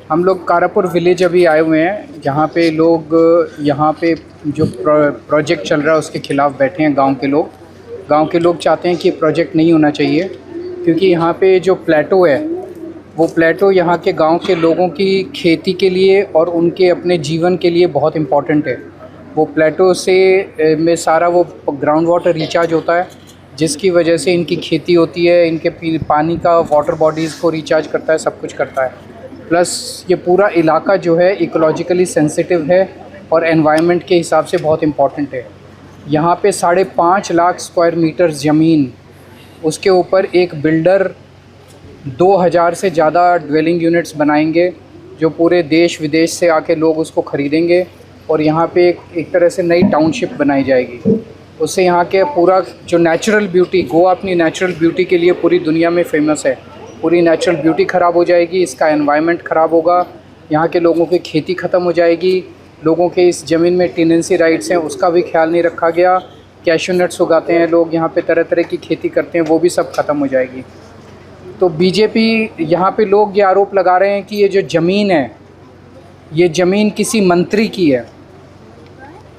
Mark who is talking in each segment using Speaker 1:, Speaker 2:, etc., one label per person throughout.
Speaker 1: हम लोग कारापुर विलेज अभी आए हुए हैं। यहाँ पे जो प्रोजेक्ट चल रहा है उसके ख़िलाफ़ बैठे हैं गांव के लोग चाहते हैं कि प्रोजेक्ट नहीं होना चाहिए, क्योंकि यहाँ पे जो प्लेटो है वो प्लेटो यहाँ के गांव के लोगों की खेती के लिए और उनके अपने जीवन के लिए बहुत इम्पॉर्टेंट है। वो प्लेटो से में सारा वो ग्राउंड वाटर रिचार्ज होता है, जिसकी वजह से इनकी खेती होती है, इनके पानी का वाटर बॉडीज़ को रिचार्ज करता है, सब कुछ करता है। प्लस ये पूरा इलाका जो है इकोलॉजिकली सेंसिटिव है और एनवायरनमेंट के हिसाब से बहुत इम्पॉर्टेंट है। यहाँ पे 5.5 लाख स्क्वायर मीटर ज़मीन, उसके ऊपर एक बिल्डर 2000 से ज़्यादा ड्वेलिंग यूनिट्स बनाएंगे, जो पूरे देश विदेश से आके लोग उसको ख़रीदेंगे और यहाँ पे एक तरह से नई टाउनशिप बनाई जाएगी। उससे यहाँ के पूरा जो नेचुरल ब्यूटी, गोवा अपनी नेचुरल ब्यूटी के लिए पूरी दुनिया में फ़ेमस है, पूरी नेचुरल ब्यूटी ख़राब हो जाएगी, इसका एनवायरनमेंट ख़राब होगा, यहाँ के लोगों की खेती ख़त्म हो जाएगी, लोगों के इस ज़मीन में टेनेंसी राइट्स हैं उसका भी ख्याल नहीं रखा गया, कैशू नट्स उगाते हैं लोग यहाँ पे, तरह तरह की खेती करते हैं, वो भी सब ख़त्म हो जाएगी। तो बीजेपी यहाँ पे लोग ये आरोप लगा रहे हैं कि ये जो ज़मीन है ये ज़मीन किसी मंत्री की है।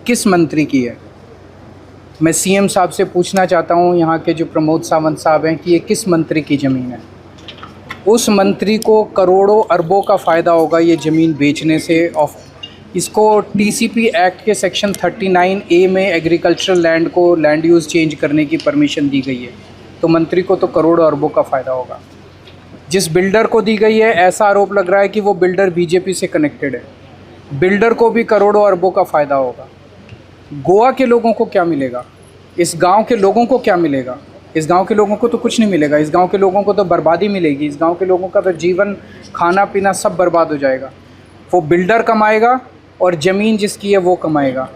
Speaker 1: किस मंत्री की है? मैं सीएम साहब से पूछना चाहता हूँ, यहाँ के जो प्रमोद सावंत साहब हैं, कि ये किस मंत्री की ज़मीन है। उस मंत्री को करोड़ों अरबों का फ़ायदा होगा ये ज़मीन बेचने से। इसको टीसीपी एक्ट के सेक्शन 39A में एग्रीकल्चरल लैंड को लैंड यूज़ चेंज करने की परमिशन दी गई है, तो मंत्री को तो करोड़ों अरबों का फ़ायदा होगा। जिस बिल्डर को दी गई है, ऐसा आरोप लग रहा है कि वो बिल्डर बीजेपी से कनेक्टेड है, बिल्डर को भी करोड़ों अरबों का फ़ायदा होगा। गोवा के लोगों को क्या मिलेगा? इस गांव के लोगों को क्या मिलेगा? इस गांव के लोगों को तो कुछ नहीं मिलेगा। इस गांव के लोगों को तो बर्बादी मिलेगी। इस गांव के लोगों का तो जीवन, खाना पीना सब बर्बाद हो जाएगा। वो बिल्डर कमाएगा और ज़मीन जिसकी है वो कमाएगा।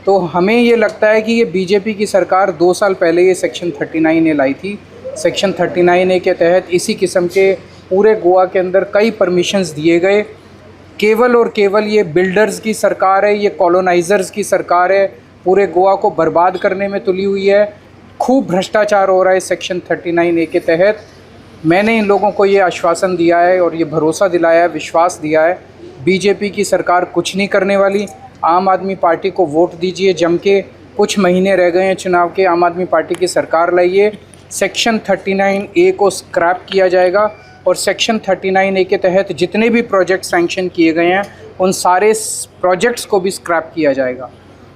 Speaker 1: तो हमें ये लगता है कि ये बीजेपी की सरकार 2 साल पहले ये सेक्शन 39A लाई थी। सेक्शन 39A के तहत इसी किस्म के पूरे गोवा के अंदर कई परमिशंस दिए गए। केवल और केवल ये बिल्डर्स की सरकार है, ये कॉलोनाइज़र्स की सरकार है, पूरे गोवा को बर्बाद करने में तुली हुई है। खूब भ्रष्टाचार हो रहा है सेक्शन 39A के तहत। मैंने इन लोगों को ये आश्वासन दिया है और ये भरोसा दिलाया है, विश्वास दिया है, बीजेपी की सरकार कुछ नहीं करने वाली। आम आदमी पार्टी को वोट दीजिए जम के, कुछ महीने रह गए हैं चुनाव के, आम आदमी पार्टी की सरकार लाइए। सेक्शन 39A को स्क्रैप किया जाएगा और सेक्शन 39A के तहत जितने भी प्रोजेक्ट सैंक्शन किए गए हैं उन सारे प्रोजेक्ट्स को भी स्क्रैप किया जाएगा।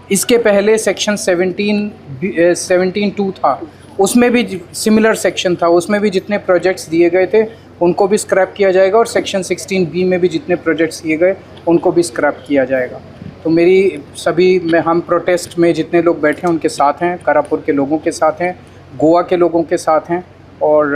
Speaker 1: इसके पहले सेक्शन 17(2) था, उसमें भी सिमिलर सेक्शन था, उसमें भी जितने प्रोजेक्ट्स दिए गए थे उनको भी स्क्रैप किया जाएगा और सेक्शन 16B में भी जितने प्रोजेक्ट्स दिए गए उनको भी स्क्रैप किया जाएगा। तो हम प्रोटेस्ट में जितने लोग बैठे हैं उनके साथ हैं, कारापुर के लोगों के साथ हैं, गोवा के लोगों के साथ हैं और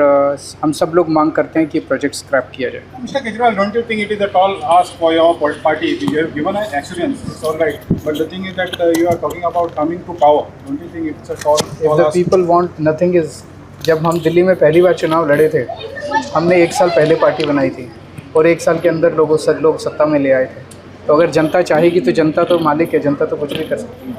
Speaker 1: हम सब लोग मांग करते हैं कि प्रोजेक्ट स्क्रैप किया जाए।
Speaker 2: Mr. Kejriwal, don't you think it is a tall ask for your party? You have given an assurance, it's all right. But the thing is that you are talking about coming to power. Don't you think it's a tall ask?
Speaker 1: If the people want, nothing is. जब हम दिल्ली में पहली बार चुनाव लड़े थे, हमने 1 साल पहले पार्टी बनाई थी और 1 साल के अंदर लोग सत्ता में ले आए थे। तो अगर जनता चाहेगी तो जनता तो मालिक है, जनता तो कुछ भी कर सकती है।